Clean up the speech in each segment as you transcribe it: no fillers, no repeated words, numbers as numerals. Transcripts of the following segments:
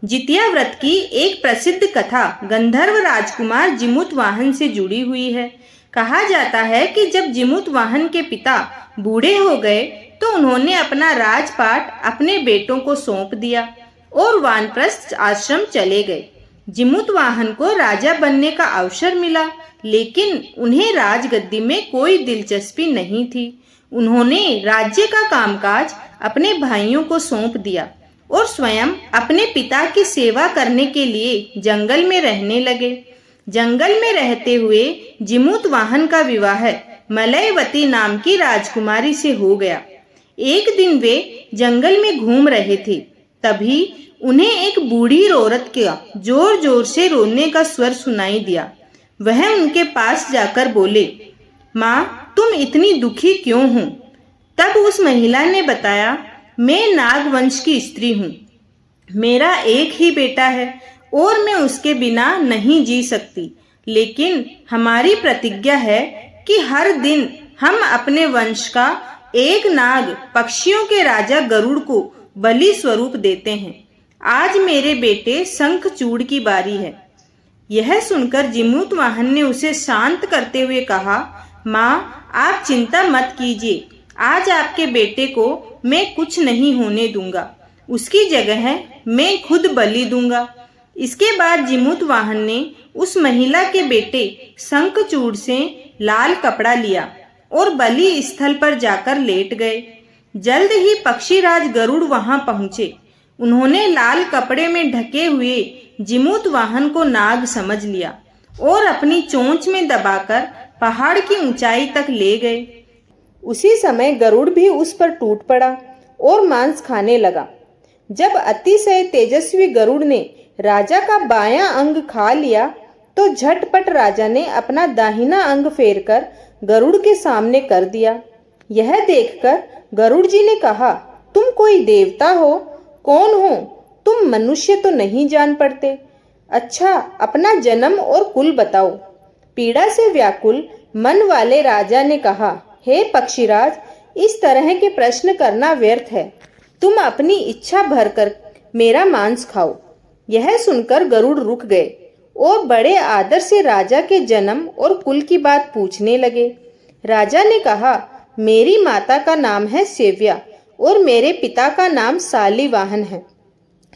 जितिया व्रत की एक प्रसिद्ध कथा गंधर्व राजकुमार जिमुतवाहन से जुड़ी हुई है। कहा जाता है कि जब जिमुतवाहन के पिता बूढ़े हो गए तो उन्होंने अपना राजपाट अपने बेटों को सौंप दिया और वानप्रस्थ आश्रम चले गए। जिमुतवाहन को राजा बनने का अवसर मिला, लेकिन उन्हें राजगद्दी में कोई दिलचस्पी नहीं थी। उन्होंने राज्य का कामकाज अपने भाइयों को सौंप दिया और स्वयं अपने पिता की सेवा करने के लिए जंगल में रहने लगे। जंगल में रहते हुए जिमुतवाहन का विवाह मलयवती नाम की राजकुमारी से हो गया। एक दिन वे जंगल में घूम रहे थे, तभी उन्हें एक बूढ़ी औरत का जोर जोर से रोने का स्वर सुनाई दिया। वह उनके पास जाकर बोले, माँ, तुम इतनी दुखी क्यों हो? तब उस महिला ने बताया, मैं नागवंश की स्त्री हूँ। मेरा एक ही बेटा है और मैं उसके बिना नहीं जी सकती, लेकिन हमारी प्रतिज्ञा है कि हर दिन हम अपने वंश का एक नाग पक्षियों के राजा गरुड़ को बलि स्वरूप देते हैं। आज मेरे बेटे शंखचूड़ की बारी है। यह सुनकर जिमुतवाहन ने उसे शांत करते हुए कहा, माँ, आप चिंता मत कीजिए। आज आपके बेटे को मैं कुछ नहीं होने दूंगा। उसकी जगह मैं खुद बलि दूंगा। इसके बाद जिमुतवाहन ने उस महिला के बेटे शंखचूड़ से लाल कपड़ा लिया और बलि स्थल पर जाकर लेट गए। जल्द ही पक्षीराज गरुड़ वहां पहुंचे। उन्होंने लाल कपड़े में ढके हुए जिमुतवाहन को नाग समझ लिया और अपनी चोंच में दबाकर पहाड़ की ऊंचाई तक ले गए। उसी समय गरुड़ भी उस पर टूट पड़ा और मांस खाने लगा। जब अतिशय तेजस्वी गरुड़ ने राजा का बायां अंग खा लिया तो झटपट राजा ने अपना दाहिना अंग फेरकर गरुड़ के सामने कर दिया। यह देखकर गरुड़ जी ने कहा, तुम कोई देवता हो? कौन हो तुम? मनुष्य तो नहीं जान पड़ते। अच्छा, अपना जन्म और कुल बताओ। पीड़ा से व्याकुल मन वाले राजा ने कहा, हे पक्षीराज, इस तरह के प्रश्न करना व्यर्थ है। तुम अपनी इच्छा भरकर मेरा मांस खाओ। यह सुनकर गरुड़ रुक गए और बड़े आदर से राजा के जन्म और कुल की बात पूछने लगे। राजा ने कहा, मेरी माता का नाम है सेव्या और मेरे पिता का नाम शालिवाहन है।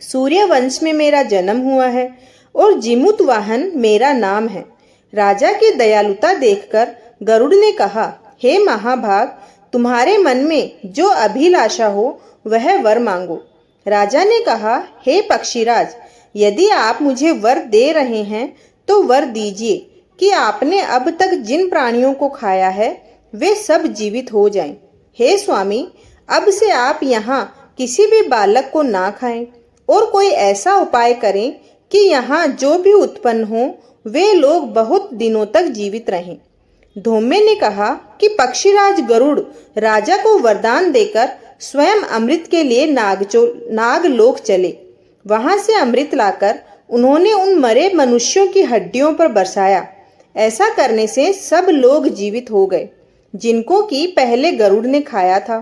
सूर्य वंश में मेरा जन्म हुआ है और जिमुतवाहन मेरा नाम है। राजा की दयालुता देखकर गरुड़ ने कहा, हे महाभाग, तुम्हारे मन में जो अभिलाषा हो वह वर मांगो। राजा ने कहा, हे पक्षीराज, यदि आप मुझे वर दे रहे हैं तो वर दीजिए कि आपने अब तक जिन प्राणियों को खाया है वे सब जीवित हो जाएं। हे स्वामी, अब से आप यहाँ किसी भी बालक को ना खाएं और कोई ऐसा उपाय करें कि यहाँ जो भी उत्पन्न हो वे लोग बहुत दिनों तक जीवित रहें। धोमे ने कहा कि पक्षीराज गरुड़ राजा को वरदान देकर स्वयं अमृत के लिए नागलोक चले। वहां से अमृत लाकर उन्होंने उन मरे मनुष्यों की हड्डियों पर बरसाया। ऐसा करने से सब लोग जीवित हो गए जिनको कि पहले गरुड़ ने खाया था।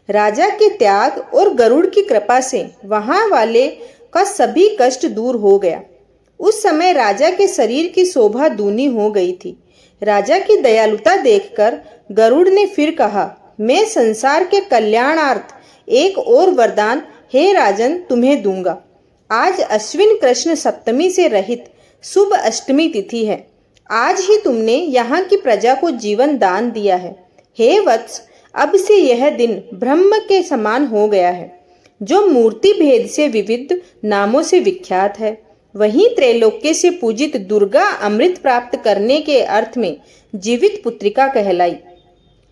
राजा के त्याग और गरुड़ की कृपा से वहां वाले का सभी कष्ट दूर हो गया। उस समय राजा के शरीर की शोभा दूनी हो गई थी। राजा की दयालुता देखकर गरुड़ ने फिर कहा, मैं संसार के कल्याणार्थ एक और वरदान हे राजन तुम्हें दूंगा। आज अश्विन कृष्ण सप्तमी से रहित शुभ अष्टमी तिथि है। आज ही तुमने यहाँ की प्रजा को जीवन दान दिया है। हे वत्स, अब से यह दिन ब्रह्म के समान हो गया है, जो मूर्ति भेद से विविध नामों से विख्यात है। वहीं त्रैलोक्य से पूजित दुर्गा अमृत प्राप्त करने के अर्थ में जीवित पुत्रिका कहलाई।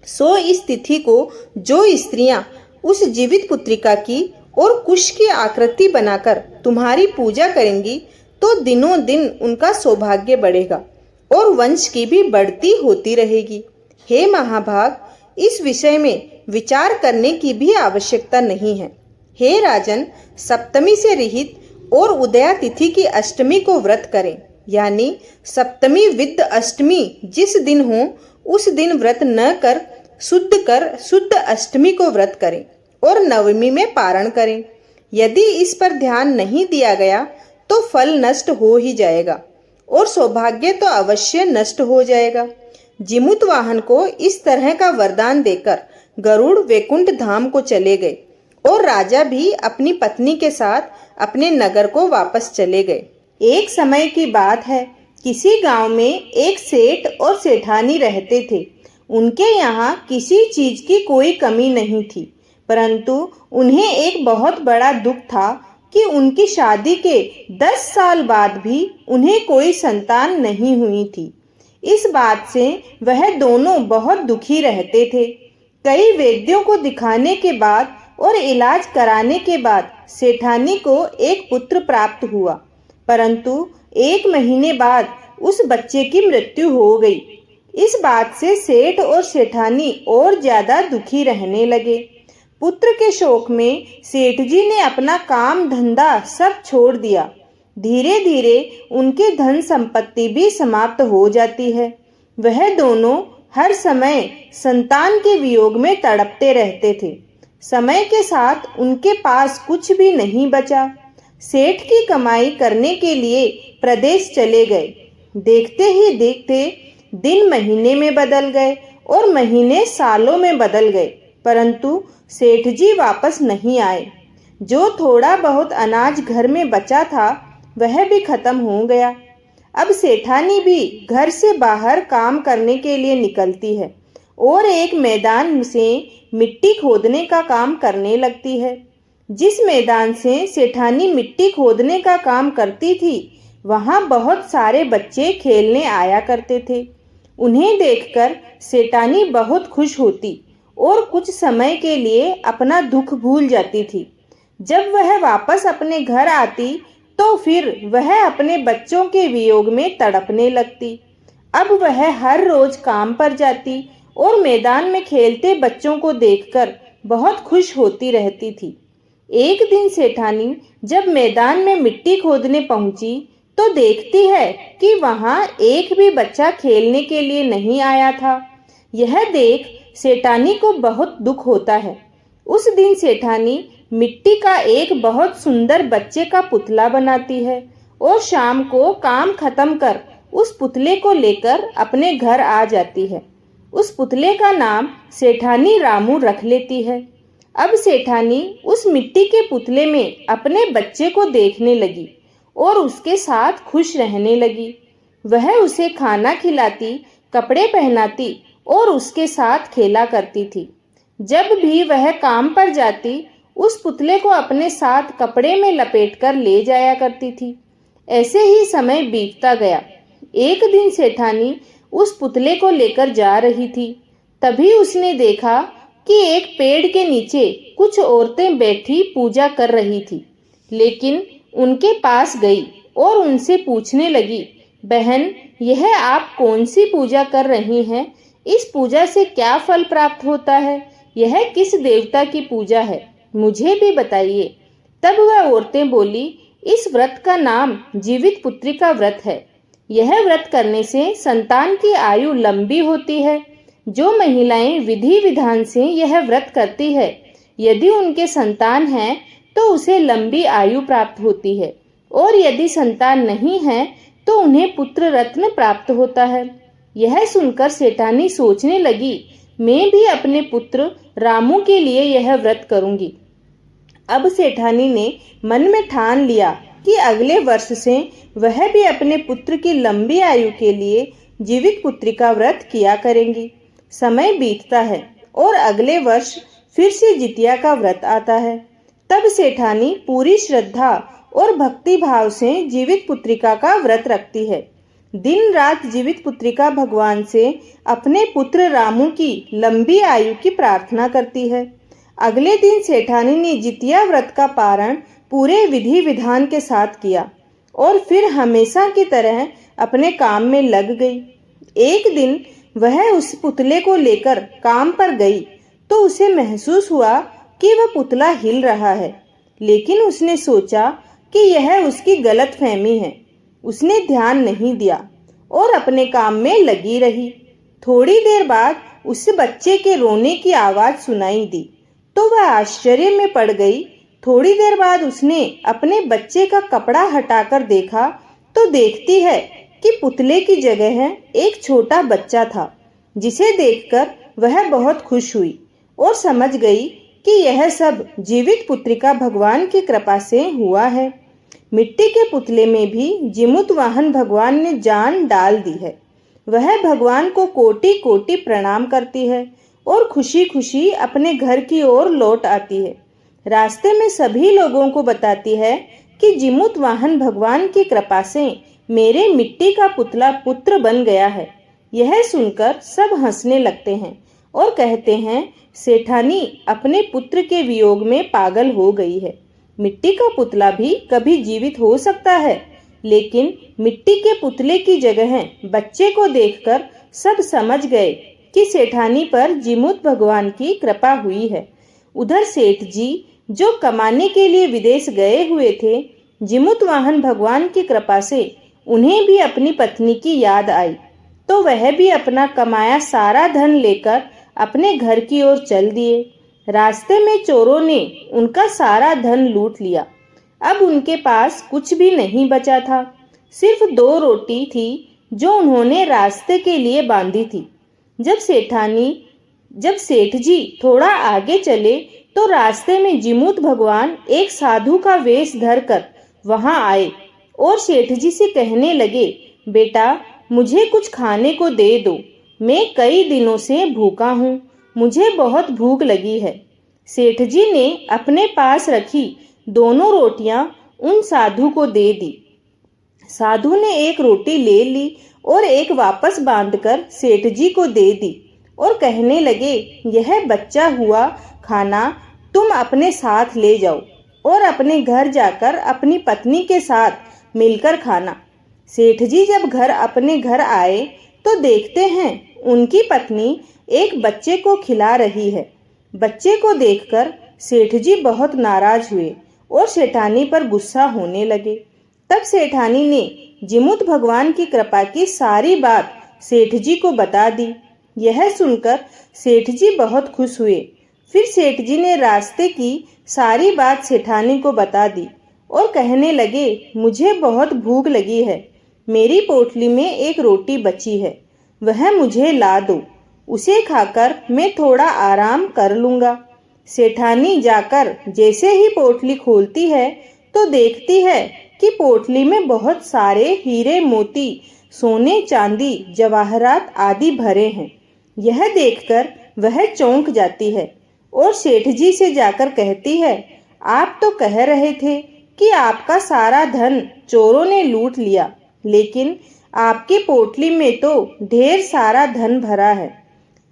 सो इस तिथि को जो स्त्रियां उस जीवित पुत्रिका की और कुश की आकृति बनाकर तुम्हारी पूजा करेंगी तो दिनों दिन उनका सौभाग्य बढ़ेगा और वंश की भी बढ़ती होती रहेगी। हे महाभाग, इस विषय में विचार करने की भी आवश्यकता नहीं है। हे राजन, सप्तमी से रहित और उदया तिथि की अष्टमी को व्रत करें, यानी सप्तमी विद अष्टमी जिस दिन हो उस दिन व्रत न कर शुद्ध अष्टमी को व्रत करें और नवमी में पारण करें। यदि इस पर ध्यान नहीं दिया गया तो फल नष्ट हो ही जाएगा और सौभाग्य तो अवश्य नष्ट हो जाएगा। जिमूतवाहन को इस तरह का वरदान देकर गरुड़ वैकुंठ धाम को चले गए और राजा भी अपनी पत्नी के साथ अपने नगर को वापस चले गए। एक समय की बात है, किसी गांव में एक सेठ और सेठानी रहते थे। उनके यहाँ किसी चीज की कोई कमी नहीं थी, परंतु उन्हें एक बहुत बड़ा दुख था कि उनकी शादी के 10 साल बाद भी उन्हें कोई संतान नहीं हुई थी। इस बात से वह दोनों बहुत दुखी रहते थे। कई वैद्यों को दिखाने के बाद और इलाज कराने के बाद सेठानी को एक पुत्र प्राप्त हुआ, परंतु 1 महीने बाद उस बच्चे की मृत्यु हो गई। इस बात से सेठ और सेठानी और ज्यादा दुखी रहने लगे। पुत्र के शोक में सेठ जी ने अपना काम धंधा सब छोड़ दिया। धीरे धीरे उनकी धन संपत्ति भी समाप्त हो जाती है। वह दोनों हर समय संतान के वियोग में तड़पते रहते थे। समय के साथ उनके पास कुछ भी नहीं बचा। सेठ की कमाई करने के लिए प्रदेश चले गए। देखते ही देखते दिन महीने में बदल गए और महीने सालों में बदल गए, परंतु सेठ जी वापस नहीं आए। जो थोड़ा बहुत अनाज घर में बचा था वह भी खत्म हो गया। अब सेठानी भी घर से बाहर काम करने के लिए निकलती है और एक मैदान से मिट्टी खोदने का काम करने लगती है। जिस मैदान से सेठानी मिट्टी खोदने का काम करती थी, वहां बहुत सारे बच्चे खेलने आया करते थे। उन्हें देखकर सेठानी बहुत खुश होती और कुछ समय के लिए अपना दुख भूल जाती थी। जब वह वापस अपने घर आती तो फिर वह अपने बच्चों के वियोग में तड़पने लगती। अब वह हर रोज काम पर जाती और मैदान में खेलते बच्चों को देखकर बहुत खुश होती रहती थी। एक दिन सेठानी जब मैदान में मिट्टी खोदने पहुंची तो देखती है कि वहां एक भी बच्चा खेलने के लिए नहीं आया था। यह देख सेठानी को बहुत दुख होता है। उस दिन सेठानी मिट्टी का एक बहुत सुंदर बच्चे का पुतला बनाती है और शाम को काम खत्म कर उस पुतले को लेकर अपने घर आ जाती है। उस पुतले का नाम सेठानी रामू रख लेती है। अब सेठानी उस मिट्टी के पुतले में अपने बच्चे को देखने लगी और उसके साथ खुश रहने लगी। वह उसे खाना खिलाती, कपड़े पहनाती और उसके साथ खेला करती थी। जब भी वह काम पर जाती, उस पुतले को अपने साथ कपड़े में लपेटकर ले जाया करती थी। ऐसे ही समय बीतता गया। एक दिन सेठानी उस पुतले को लेकर जा रही थी। तभी उसने देखा कि एक पेड़ के नीचे कुछ औरतें बैठी पूजा कर रही थी, लेकिन उनके पास गई और उनसे पूछने लगी, बहन, यह आप कौन सी पूजा कर रही हैं? इस पूजा से क्या फल प्राप्त होता है? यह किस देवता की पूजा है? मुझे भी बताइए। तब वह औरतें बोली, इस व्रत का नाम जीवित पुत्री का व्रत है। यह व्रत करने से संतान की आयु लंबी होती है। जो महिलाएं विधि विधान से यह व्रत करती है, यदि उनके संतान हैं तो उसे लंबी आयु प्राप्त होती है, और यदि संतान नहीं है तो उन्हें पुत्र रत्न प्राप्त होता है। यह सुनकर सेठानी सोचने लगी, मैं भी अपने पुत्र रामू के लिए यह व्रत करूंगी। अब सेठानी ने मन में ठान लिया कि अगले वर्ष से वह भी अपने पुत्र की लंबी आयु के लिए जीवित पुत्री का व्रत किया करेंगी। समय बीतता है और अगले वर्ष फिर से जितिया का व्रत आता है। तब सेठानी पूरी श्रद्धा और भक्ति भाव से जीवित पुत्रिका का व्रत रखती है। दिन रात जीवित पुत्रिका भगवान से अपने पुत्र रामू की लंबी आयु की प्रार्थना करती है। अगले दिन सेठानी ने जितिया व्रत का पारण पूरे विधि विधान के साथ किया और फिर हमेशा की तरह अपने काम में लग गई। एक दिन वह उस पुतले को लेकर काम पर गई तो उसे महसूस हुआ कि वह पुतला हिल रहा है, लेकिन उसने सोचा कि यह उसकी गलतफहमी है। उसने ध्यान नहीं दिया और अपने काम में लगी रही। थोड़ी देर बाद उस बच्चे के रोने की आवाज सुनाई दी तो वह आश्चर्य में पड़ गई थोड़ी देर बाद उसने अपने बच्चे का कपड़ा हटाकर देखा तो देखती है कि पुतले की जगह एक छोटा बच्चा था, जिसे देखकर वह बहुत खुश हुई और समझ गई कि यह सब जीवित पुत्रिका भगवान की कृपा से हुआ है। मिट्टी के पुतले में भी जिमुतवाहन भगवान ने जान डाल दी है। वह भगवान को कोटि कोटि प्रणाम करती है और खुशी खुशी अपने घर की ओर लौट आती है। रास्ते में सभी लोगों को बताती है कि जिमुतवाहन भगवान की कृपा से मेरे मिट्टी का पुतला पुत्र बन गया है। यह सुनकर सब हंसने लगते हैं और कहते हैं, सेठानी अपने पुत्र के वियोग में पागल हो गई है। मिट्टी का पुतला भी कभी जीवित हो सकता है, लेकिन मिट्टी के पुतले की जगह बच्चे को देखकर सब समझ गए कि सेठानी पर जिमुत भगवान की कृपा हुई है। उधर सेठ जी जो कमाने के लिए विदेश गए हुए थे, जिमुतवाहन भगवान की कृपा से उन्हें भी अपनी पत्नी की याद आई, तो वह भी अपना कमाया सारा धन लेकर अपने घर की ओर चल दिए। रास्ते में चोरों ने उनका सारा धन लूट लिया। अब उनके पास कुछ भी नहीं बचा था, सिर्फ 2 रोटी थी जो उन्होंने रास्ते के लिए बांधी थी। जब सेठ जी थोड़ा आगे चले तो रास्ते में जिमुत भगवान एक साधु का वेश धरकर वहां आए और सेठ जी से कहने लगे, बेटा मुझे कुछ खाने को दे दो, मैं कई दिनों से भूखा हूँ, मुझे बहुत भूख लगी है। सेठ जी ने अपने पास रखी दोनों रोटियां उन साधु को दे दी। साधु ने एक रोटी ले ली और एक वापस बांधकर सेठ जी को दे दी और कहने लगे, यह बचा हुआ खाना तुम अपने साथ ले जाओ और अपने घर जाकर अपनी पत्नी के साथ मिलकर खाना। सेठ जी जब अपने घर आए तो देखते हैं उनकी पत्नी एक बच्चे को खिला रही है। बच्चे को देखकर सेठ जी बहुत नाराज हुए और सेठानी पर गुस्सा होने लगे। तब सेठानी ने जिमुत भगवान की कृपा की सारी बात सेठ जी को बता दी। यह सुनकर सेठ जी बहुत खुश हुए। फिर सेठ जी ने रास्ते की सारी बात सेठानी को बता दी और कहने लगे, मुझे बहुत भूख लगी है, मेरी पोटली में एक रोटी बची है, वह मुझे ला दो, उसे खाकर मैं थोड़ा आराम कर लूँगा। सेठानी जाकर जैसे ही पोटली खोलती है तो देखती है कि पोटली में बहुत सारे हीरे मोती, सोने चांदी, जवाहरात आदि भरे हैं। यह देखकर वह चौंक जाती है और सेठ जी से जाकर कहती है, आप तो कह रहे थे कि आपका सारा धन चोरों ने लूट लिया, लेकिन आपकी पोटली में तो ढेर सारा धन भरा है।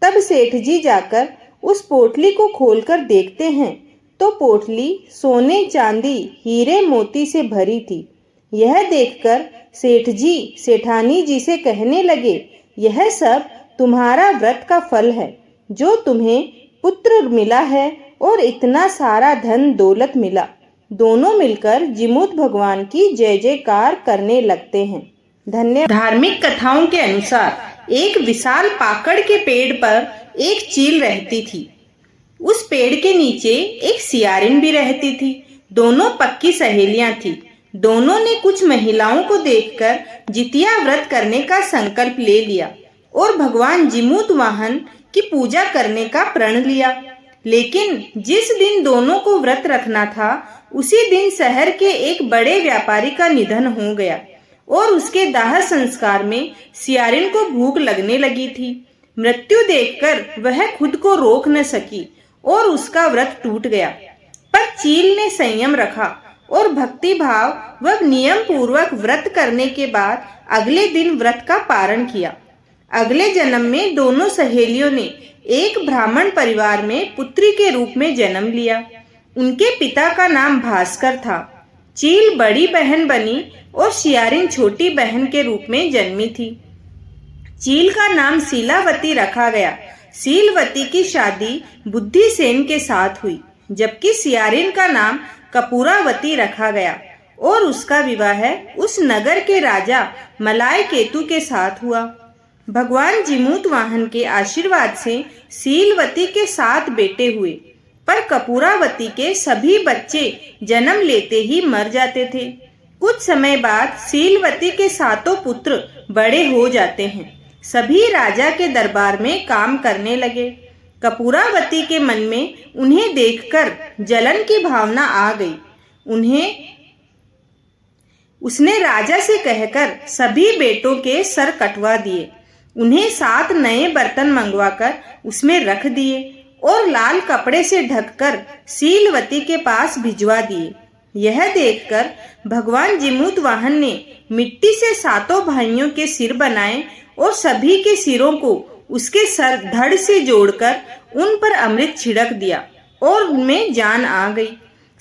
तब सेठ जी जाकर उस पोटली को खोलकर देखते हैं तो पोटली सोने चांदी हीरे मोती से भरी थी। यह देखकर सेठ जी सेठानी जी से कहने लगे, यह सब तुम्हारा व्रत का फल है, जो तुम्हें पुत्र मिला है और इतना सारा धन दौलत मिला। दोनों मिलकर जिमुत भगवान की जय जयकार करने लगते हैं। धन्यवाद। धार्मिक कथाओं के अनुसार एक विशाल पाकड़ के पेड़ पर एक चील रहती थी। उस पेड़ के नीचे एक सियारिन भी रहती थी। दोनों पक्की सहेलियां थी। दोनों ने कुछ महिलाओं को देखकर जितिया व्रत करने का संकल्प ले लिया और भगवान जिमुतवाहन की पूजा करने का प्रण लिया। लेकिन जिस दिन दोनों को व्रत रखना था, उसी दिन शहर के एक बड़े व्यापारी का निधन हो गया और उसके दाह संस्कार में सियारिन को भूख लगने लगी थी। मृत्यु देखकर वह खुद को रोक न सकी और उसका व्रत टूट गया। पर चील ने संयम रखा और भक्ति भाव व नियम पूर्वक व्रत करने के बाद अगले दिन व्रत का पारण किया। अगले जन्म में दोनों सहेलियों ने एक ब्राह्मण परिवार में पुत्री के रूप में जन्म लिया। उनके पिता का नाम भास्कर था। चील बड़ी बहन बनी और सियारिन छोटी बहन के रूप में जन्मी थी। चील का नाम शीलावती रखा गया। शीलवती की शादी बुद्धिसेन के साथ हुई, जबकि सियारिन का नाम कपूरावती रखा गया और उसका विवाह उस नगर के राजा मलाय केतु के साथ हुआ। भगवान जिमुतवाहन के आशीर्वाद से शीलवती के 7 बेटे हुए, पर कपूरावती के सभी बच्चे जन्म लेते ही मर जाते थे। कुछ समय बाद शीलवती के सातों पुत्र बड़े हो जाते हैं। सभी राजा के दरबार में काम करने लगे। कपूरावती के मन में उन्हें देखकर जलन की भावना आ गई। उसने राजा से कहकर सभी बेटों के सर कटवा दिए। उन्हें 7 नए बर्तन मंगवाकर उसमें रख दिए और लाल कपड़े से ढककर शीलवती के पास भिजवा दिए। यह देखकर भगवान जिमूतवाहन ने मिट्टी से 7 भाइयों के सिर बनाए और सभी के सिरों को उसके सर धड़ से जोड़कर उन पर अमृत छिड़क दिया और उनमें जान आ गई।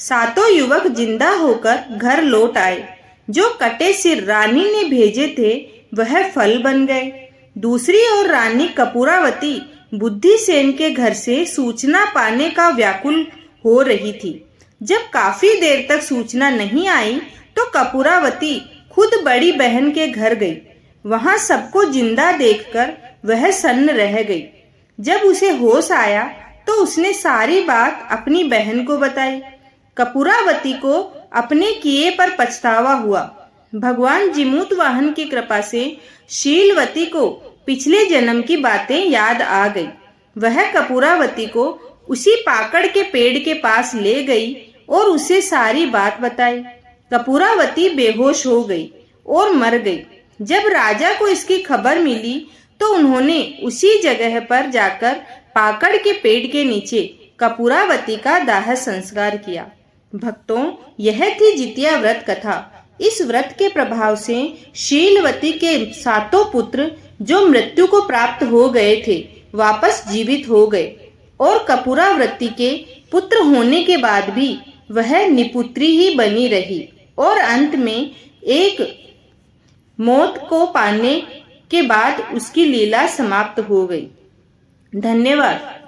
7 युवक जिंदा होकर घर लौट आए। जो कटे सिर रानी ने भेजे थे वह फल बन गए। दूसरी ओर रानी कपूरावती बुद्धिसेन के घर से सूचना पाने का व्याकुल हो रही थी। जब काफी देर तक सूचना नहीं आई तो कपूरावती खुद बड़ी बहन के घर गई। वहां सबको जिंदा देखकर वह सन्न रह गई। जब उसे होश आया तो उसने सारी बात अपनी बहन को बताई। कपूरावती को अपने किए पर पछतावा हुआ। भगवान जिमूतवाहन की कृपा से शीलवती को पिछले जन्म की बातें याद आ गई। वह कपूरावती को उसी पाकड़ के पेड़ के पास ले गई और उसे सारी बात बताई। कपूरावती बेहोश हो गई और मर गई। जब राजा को इसकी खबर मिली तो उन्होंने उसी जगह पर जाकर पाकड़ के पेड़ के नीचे कपूरावती का दाह संस्कार किया। भक्तों, यह थी जितिया व्रत कथा। इस व्रत के प्रभाव से शीलवती के 7 पुत्र जो मृत्यु को प्राप्त हो गए थे वापस जीवित हो गए और कपूरावती के पुत्र होने के बाद भी वह निपुत्री ही बनी रही और अंत में एक मौत को पाने के बाद उसकी लीला समाप्त हो गई। धन्यवाद।